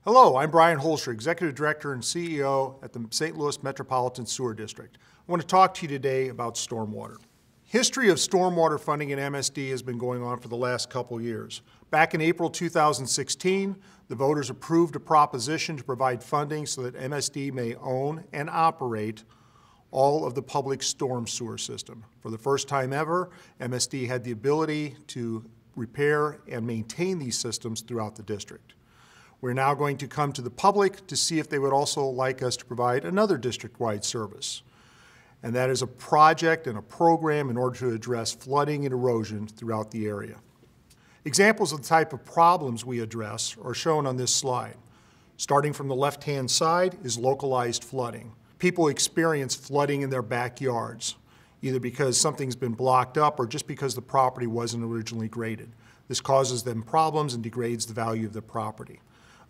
Hello, I'm Brian Hoelscher, Executive Director and CEO at the St. Louis Metropolitan Sewer District. I want to talk to you today about stormwater. History of stormwater funding in MSD has been going on for the last couple years. Back in April 2016, the voters approved a proposition to provide funding so that MSD may own and operate all of the public storm sewer system. For the first time ever, MSD had the ability to repair and maintain these systems throughout the district. We're now going to come to the public to see if they would also like us to provide another district-wide service. And that is a project and a program in order to address flooding and erosion throughout the area. Examples of the type of problems we address are shown on this slide. Starting from the left-hand side is localized flooding. People experience flooding in their backyards, either because something's been blocked up or just because the property wasn't originally graded. This causes them problems and degrades the value of the property.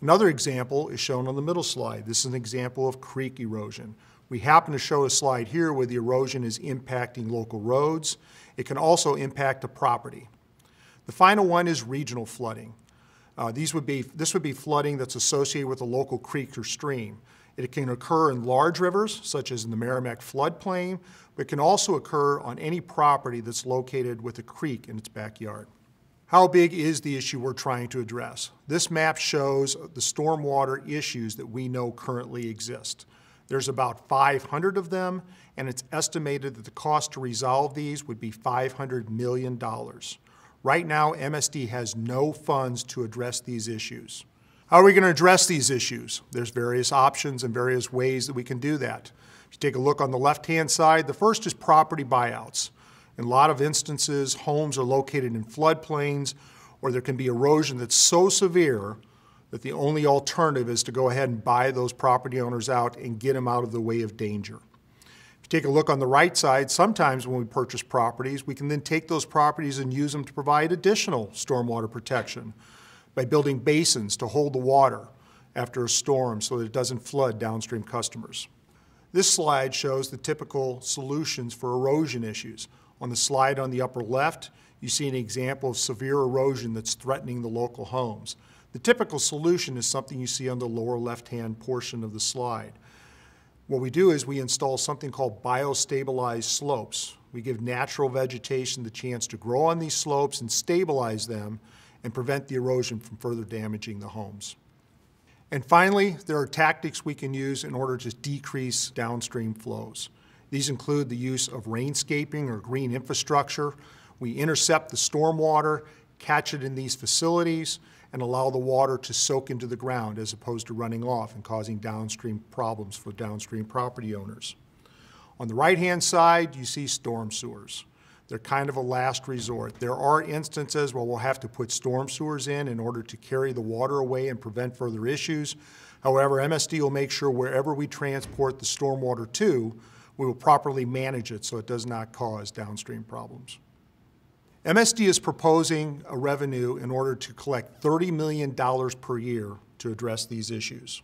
Another example is shown on the middle slide. This is an example of creek erosion. We happen to show a slide here where the erosion is impacting local roads. It can also impact a property. The final one is regional flooding. This would be flooding that's associated with a local creek or stream. It can occur in large rivers, such as in the Merrimack floodplain, but can also occur on any property that's located with a creek in its backyard. How big is the issue we're trying to address? This map shows the stormwater issues that we know currently exist. There's about 500 of them, and it's estimated that the cost to resolve these would be $500 million. Right now, MSD has no funds to address these issues. How are we going to address these issues? There's various options and various ways that we can do that. If you take a look on the left-hand side, the first is property buyouts. In a lot of instances, homes are located in floodplains, or there can be erosion that's so severe that the only alternative is to go ahead and buy those property owners out and get them out of the way of danger. If you take a look on the right side, sometimes when we purchase properties, we can then take those properties and use them to provide additional stormwater protection by building basins to hold the water after a storm so that it doesn't flood downstream customers. This slide shows the typical solutions for erosion issues. On the slide on the upper left, you see an example of severe erosion that's threatening the local homes. The typical solution is something you see on the lower left-hand portion of the slide. What we do is we install something called biostabilized slopes. We give natural vegetation the chance to grow on these slopes and stabilize them and prevent the erosion from further damaging the homes. And finally, there are tactics we can use in order to decrease downstream flows. These include the use of rainscaping or green infrastructure. We intercept the stormwater, catch it in these facilities, and allow the water to soak into the ground as opposed to running off and causing downstream problems for downstream property owners. On the right-hand side, you see storm sewers. They're kind of a last resort. There are instances where we'll have to put storm sewers in order to carry the water away and prevent further issues. However, MSD will make sure wherever we transport the stormwater to, we will properly manage it so it does not cause downstream problems. MSD is proposing a revenue in order to collect $30 million per year to address these issues.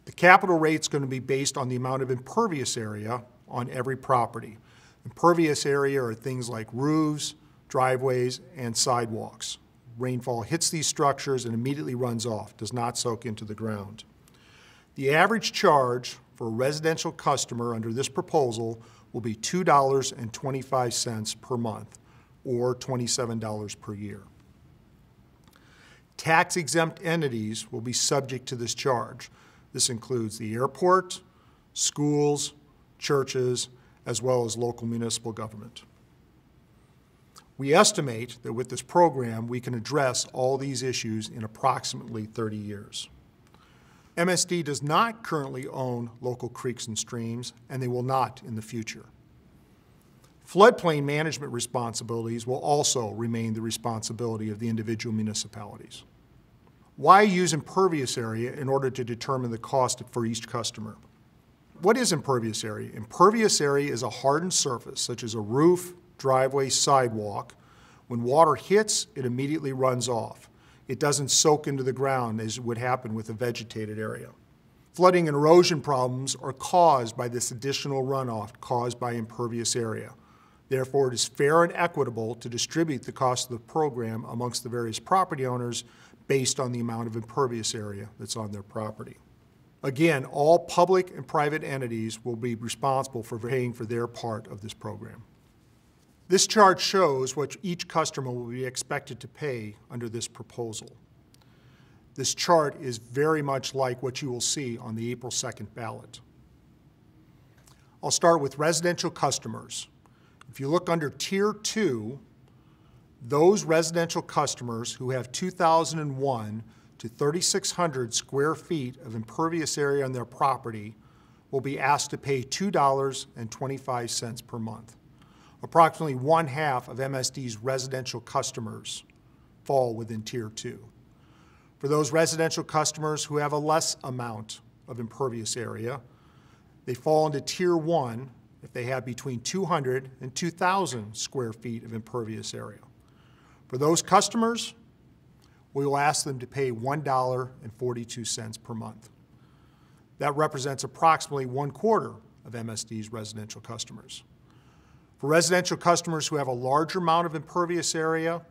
The capital rate is going to be based on the amount of impervious area on every property. Impervious area are things like roofs, driveways, and sidewalks. Rainfall hits these structures and immediately runs off, does not soak into the ground. The average charge for a residential customer under this proposal will be $2.25 per month, or $27 per year. Tax-exempt entities will be subject to this charge. This includes the airport, schools, churches, as well as local municipal government. We estimate that with this program, we can address all these issues in approximately 30 years. MSD does not currently own local creeks and streams, and they will not in the future. Floodplain management responsibilities will also remain the responsibility of the individual municipalities. Why use impervious area in order to determine the cost for each customer? What is impervious area? Impervious area is a hardened surface, such as a roof, driveway, sidewalk. When water hits, it immediately runs off. It doesn't soak into the ground as would happen with a vegetated area. Flooding and erosion problems are caused by this additional runoff caused by impervious area. Therefore, it is fair and equitable to distribute the cost of the program amongst the various property owners based on the amount of impervious area that's on their property. Again, all public and private entities will be responsible for paying for their part of this program. This chart shows what each customer will be expected to pay under this proposal. This chart is very much like what you will see on the April 2nd ballot. I'll start with residential customers. If you look under Tier 2, those residential customers who have 2,001 to 3,600 square feet of impervious area on their property will be asked to pay $2.25 per month. Approximately 1/2 of MSD's residential customers fall within Tier 2. For those residential customers who have a less amount of impervious area, they fall into Tier 1 if they have between 200 and 2,000 square feet of impervious area. For those customers, we will ask them to pay $1.42 per month. That represents approximately 1/4 of MSD's residential customers. For residential customers who have a larger amount of impervious area,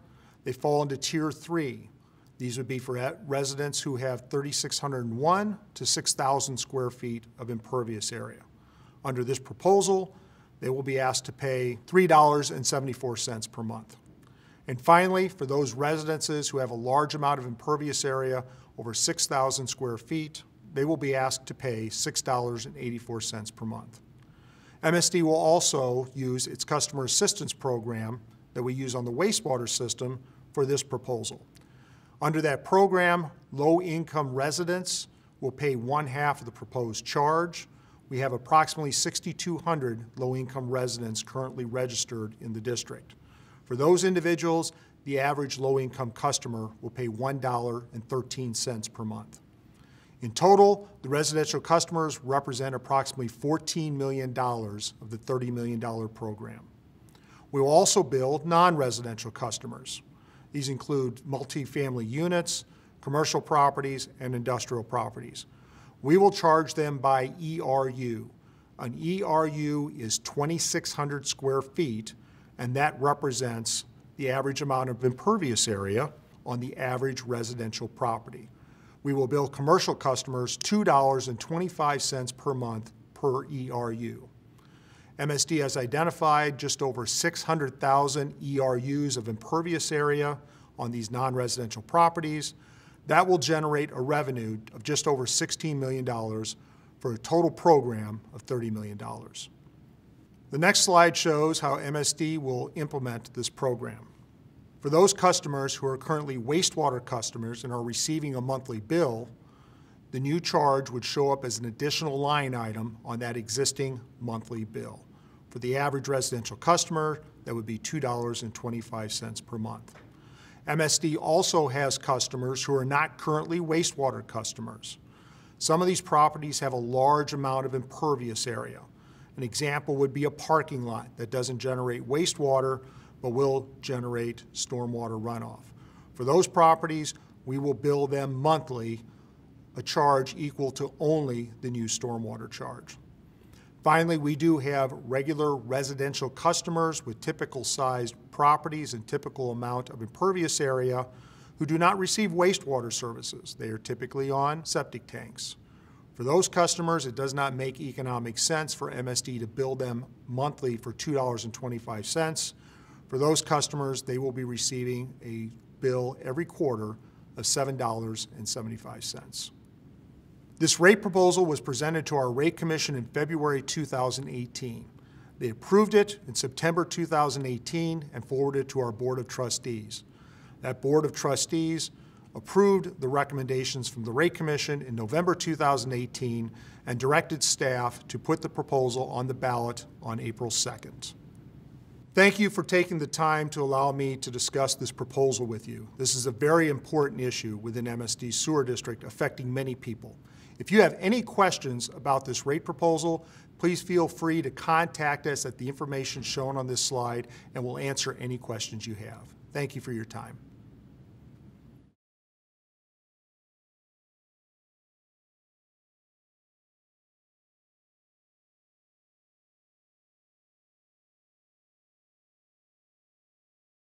they fall into Tier 3. These would be for residents who have 3,601 to 6,000 square feet of impervious area. Under this proposal, they will be asked to pay $3.74 per month. And finally, for those residences who have a large amount of impervious area, over 6,000 square feet, they will be asked to pay $6.84 per month. MSD will also use its customer assistance program that we use on the wastewater system for this proposal. Under that program, low-income residents will pay 1/2 of the proposed charge. We have approximately 6,200 low-income residents currently registered in the district. For those individuals, the average low-income customer will pay $1.13 per month. In total, the residential customers represent approximately $14 million of the $30 million program. We will also bill non-residential customers. These include multifamily units, commercial properties, and industrial properties. We will charge them by ERU. An ERU is 2,600 square feet, and that represents the average amount of impervious area on the average residential property. We will bill commercial customers $2.25 per month per ERU. MSD has identified just over 600,000 ERUs of impervious area on these non-residential properties. That will generate a revenue of just over $16 million for a total program of $30 million. The next slide shows how MSD will implement this program. For those customers who are currently wastewater customers and are receiving a monthly bill, the new charge would show up as an additional line item on that existing monthly bill. For the average residential customer, that would be $2.25 per month. MSD also has customers who are not currently wastewater customers. Some of these properties have a large amount of impervious area. An example would be a parking lot that doesn't generate wastewater but will generate stormwater runoff. For those properties, we will bill them monthly a charge equal to only the new stormwater charge. Finally, we do have regular residential customers with typical sized properties and typical amount of impervious area who do not receive wastewater services. They are typically on septic tanks. For those customers, it does not make economic sense for MSD to bill them monthly for $2.25. For those customers, they will be receiving a bill every quarter of $7.75. This rate proposal was presented to our Rate Commission in February 2018. They approved it in September 2018 and forwarded it to our Board of Trustees. That Board of Trustees approved the recommendations from the Rate Commission in November 2018 and directed staff to put the proposal on the ballot on April 2nd. Thank you for taking the time to allow me to discuss this proposal with you. This is a very important issue within MSD Sewer District affecting many people. If you have any questions about this rate proposal, please feel free to contact us at the information shown on this slide and we'll answer any questions you have. Thank you for your time.